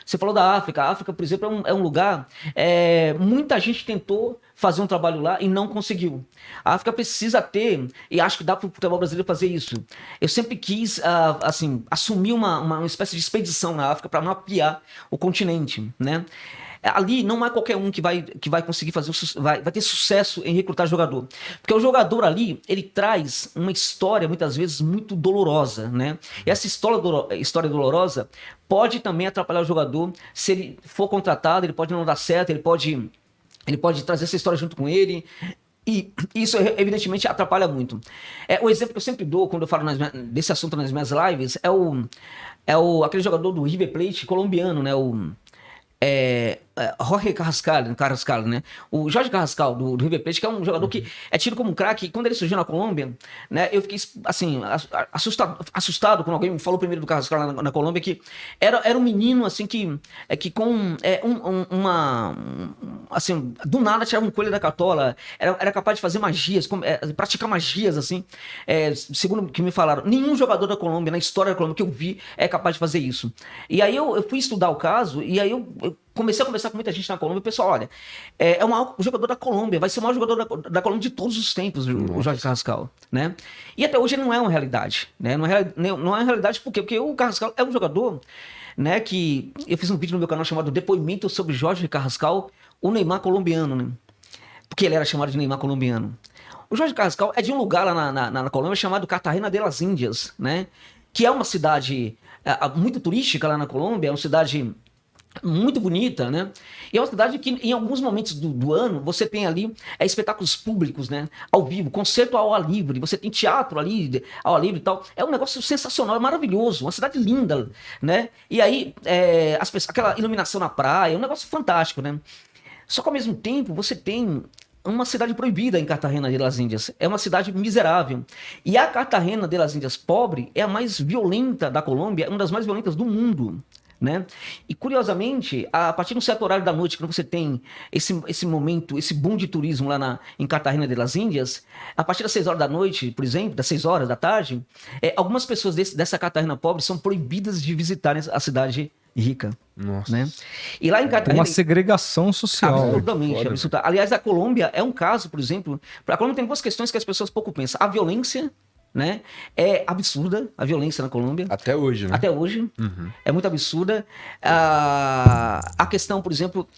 Você falou da África. A África, por exemplo, é um lugar... muita gente tentou fazer um trabalho lá e não conseguiu. A África precisa ter, e acho que dá para o futebol brasileiro fazer isso. Eu sempre quis, assim, assumir uma espécie de expedição na África para mapear o continente, né? Ali não é qualquer um que vai conseguir fazer, vai ter sucesso em recrutar jogador. Porque o jogador ali, ele traz uma história, muitas vezes, muito dolorosa, né? E essa história dolorosa pode também atrapalhar o jogador. Se ele for contratado, ele pode não dar certo, ele pode trazer essa história junto com ele. E isso, evidentemente, atrapalha muito. O exemplo que eu sempre dou quando eu falo desse assunto nas minhas lives aquele jogador do River Plate colombiano, né? Jorge Carrascal, né? O Jorge Carrascal do River Plate, que é um jogador que é tido como um craque. Quando ele surgiu na Colômbia, né? Eu fiquei assim assustado quando alguém me falou primeiro do Carrascal na Colômbia, que era um menino assim que com assim, do nada tirava um coelho da cartola, era capaz de fazer magias, praticar magias assim. Segundo o que me falaram, nenhum jogador da Colômbia, na história da Colômbia que eu vi, é capaz de fazer isso. E aí eu fui estudar o caso, e aí eu comecei a conversar com muita gente na Colômbia. O pessoal, olha, um jogador da Colômbia, vai ser o maior jogador da Colômbia de todos os tempos, o Jorge Carrascal, né? E até hoje ele não é uma realidade, né? Não é uma realidade por quê? Porque o Carrascal é um jogador, né, que eu fiz um vídeo no meu canal chamado Depoimento sobre Jorge Carrascal, o Neymar colombiano, né? Porque ele era chamado de Neymar colombiano. O Jorge Carrascal é de um lugar lá na Colômbia chamado Cartagena de las Indias, né? Que é uma cidade muito turística lá na Colômbia, é uma cidade muito bonita, né? E é uma cidade que em alguns momentos do ano você tem ali espetáculos públicos, né? Ao vivo, concerto ao ar livre, você tem teatro ali ao ar livre e tal. É um negócio sensacional, é maravilhoso, uma cidade linda, né? E aí aquela iluminação na praia, é um negócio fantástico, né? Só que ao mesmo tempo você tem uma cidade proibida em Cartagena de las Indias. É uma cidade miserável. E a Cartagena de las Indias pobre é a mais violenta da Colômbia, uma das mais violentas do mundo, né? E curiosamente, a partir de um certo horário da noite, quando você tem esse momento, esse boom de turismo lá em Cartagena de las Indias, a partir das 6 horas da noite, por exemplo, das 6 horas da tarde, algumas pessoas dessa Cartagena pobre são proibidas de visitarem a cidade rica. Nossa. Né? E lá em Cartagena, tem uma segregação social. Absolutamente, absoluta. Aliás, a Colômbia é um caso, por exemplo, a Colômbia tem duas questões que as pessoas pouco pensam. A violência, né? É absurda, a violência na Colômbia. Até hoje, né? Até hoje. É muito absurda. A questão, por exemplo,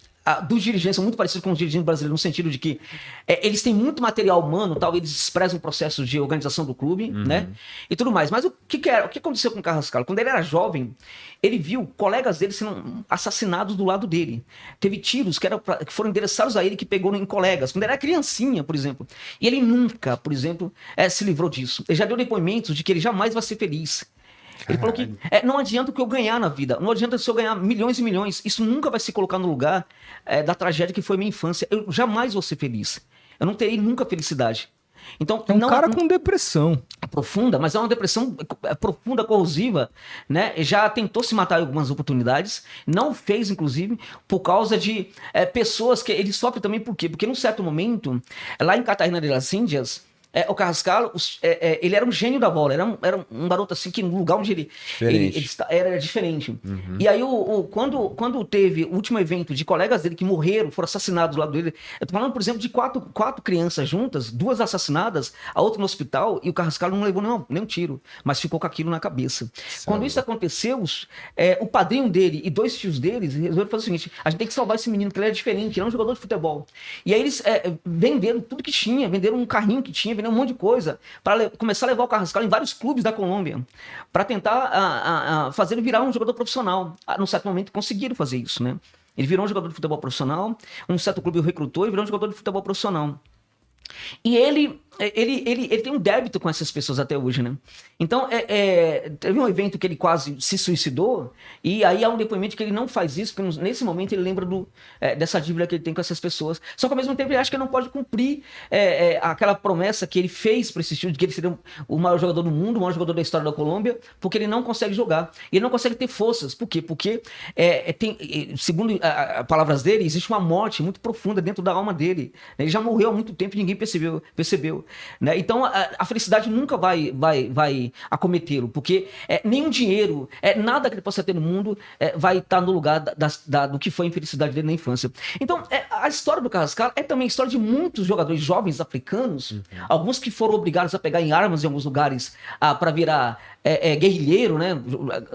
dos dirigentes são muito parecidos com os dirigentes brasileiros, no sentido de que eles têm muito material humano, tal, eles desprezam processos de organização do clube, né? E tudo mais. Mas o que aconteceu com o Carrascal? Quando ele era jovem, ele viu colegas dele sendo assassinados do lado dele. Teve tiros que foram endereçados a ele, que pegou em colegas. Quando ele era criancinha, por exemplo. E ele nunca, por exemplo, se livrou disso. Ele já deu depoimentos de que ele jamais vai ser feliz. Ele falou que não adianta o que eu ganhar na vida, não adianta se eu ganhar milhões e milhões, isso nunca vai se colocar no lugar da tragédia que foi minha infância. Eu jamais vou ser feliz. Eu não terei nunca felicidade. Então, é um cara com depressão. Profunda, mas é uma depressão profunda, corrosiva, né? Já tentou se matar em algumas oportunidades, não fez, inclusive, por causa de pessoas que ele sofre também. Por quê? Porque num certo momento, lá em Cartagena de las Indias, o Carrascal, ele era um gênio da bola, era um garoto assim que no lugar onde ele era diferente. E aí, quando teve o último evento de colegas dele que morreram, foram assassinados do lado dele, eu tô falando, por exemplo, de quatro crianças juntas, 2 assassinadas, a outra no hospital, e o Carrascal não levou nenhum tiro, mas ficou com aquilo na cabeça. Quando isso aconteceu, o padrinho dele e 2 tios deles resolveram fazer o seguinte: a gente tem que salvar esse menino, porque ele é diferente, ele é um jogador de futebol. E aí eles venderam tudo que tinha, venderam um carrinho que tinha, venderam um monte de coisa, para começar a levar o Carrascal em vários clubes da Colômbia, para tentar fazer ele virar um jogador profissional. Num certo momento conseguiram fazer isso, né? Ele virou um jogador de futebol profissional, um certo clube o recrutou e virou um jogador de futebol profissional. E ele tem um débito com essas pessoas até hoje, né? Então, teve um evento que ele quase se suicidou, e aí há um depoimento que ele não faz isso, porque nesse momento ele lembra dessa dívida que ele tem com essas pessoas. Só que ao mesmo tempo ele acha que ele não pode cumprir aquela promessa que ele fez para esse estilo, de que ele seria o maior jogador do mundo, o maior jogador da história da Colômbia, porque ele não consegue jogar. E ele não consegue ter forças. Por quê? Porque, segundo palavras dele, existe uma morte muito profunda dentro da alma dele. Ele já morreu há muito tempo e ninguém percebeu. né? Então a felicidade nunca vai acometê-lo, porque nenhum dinheiro, nada que ele possa ter no mundo vai estar no lugar do que foi a infelicidade dele na infância. Então a história do Carrascal é também a história de muitos jogadores jovens africanos, alguns que foram obrigados a pegar em armas em alguns lugares para virar guerrilheiro, né?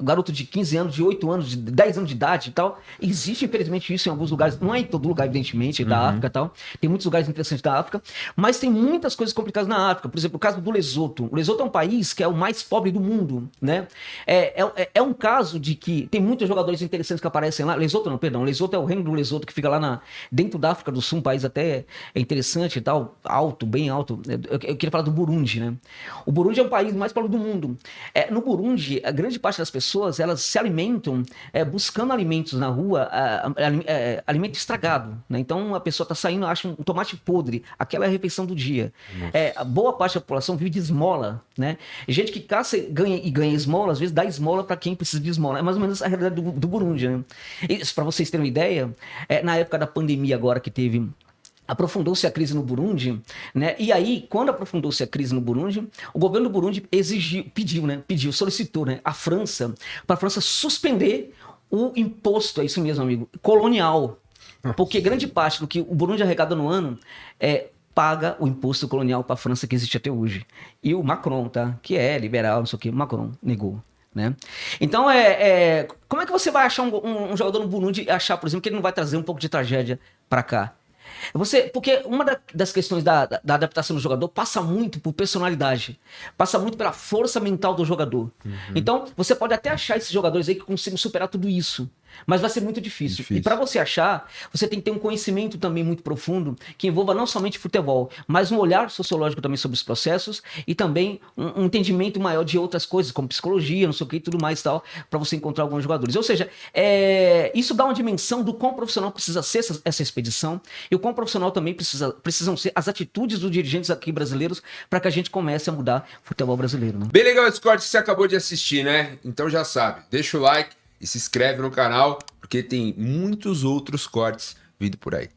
Garoto de 15 anos, de 8 anos, de 10 anos de idade e tal. Existe, infelizmente, isso em alguns lugares. Não é em todo lugar, evidentemente, da África e tal. Tem muitos lugares interessantes da África, mas tem muitas coisas complicadas na África. Por exemplo, o caso do Lesoto. O Lesoto é um país que é o mais pobre do mundo, né? É um caso de que tem muitos jogadores interessantes que aparecem lá. Lesoto não, perdão. Lesoto é o reino do Lesoto, que fica lá dentro da África do Sul, um país até interessante e tal, alto, bem alto. Eu queria falar do Burundi, né? O Burundi é o país mais pobre do mundo. No Burundi, a grande parte das pessoas, elas se alimentam buscando alimentos na rua, alimento estragado, né? Então a pessoa está saindo, acha um tomate podre, aquela é a refeição do dia. A boa parte da população vive de esmola, né? Gente que caça e ganha esmola, às vezes dá esmola para quem precisa de esmola. É mais ou menos a realidade do Burundi, né? Isso, para vocês terem uma ideia, na época da pandemia agora que teve, aprofundou-se a crise no Burundi, né? E aí, quando aprofundou-se a crise no Burundi, o governo do Burundi solicitou, né, a França, para a França suspender o imposto, é isso mesmo, amigo, colonial. Porque grande parte do que o Burundi arrecada no ano paga o imposto colonial para a França que existe até hoje. E o Macron, tá? Que é liberal, não sei o que, o Macron negou. Né? Então, como é que você vai achar um jogador no Burundi e achar, por exemplo, que ele não vai trazer um pouco de tragédia para cá? Porque uma das questões da adaptação do jogador passa muito por personalidade, passa muito pela força mental do jogador. Então, você pode até achar esses jogadores aí que conseguem superar tudo isso, mas vai ser muito difícil. E para você achar, você tem que ter um conhecimento também muito profundo, que envolva não somente futebol, mas um olhar sociológico também sobre os processos e também um entendimento maior de outras coisas, como psicologia, não sei o que e tudo mais e tal, para você encontrar alguns jogadores. Ou seja, isso dá uma dimensão do quão profissional precisa ser essa expedição e o quão profissional também precisam ser as atitudes dos dirigentes aqui brasileiros para que a gente comece a mudar o futebol brasileiro. Né? Bem legal esse corte que você acabou de assistir, né? Então já sabe, deixa o like e se inscreve no canal, porque tem muitos outros cortes vindo por aí.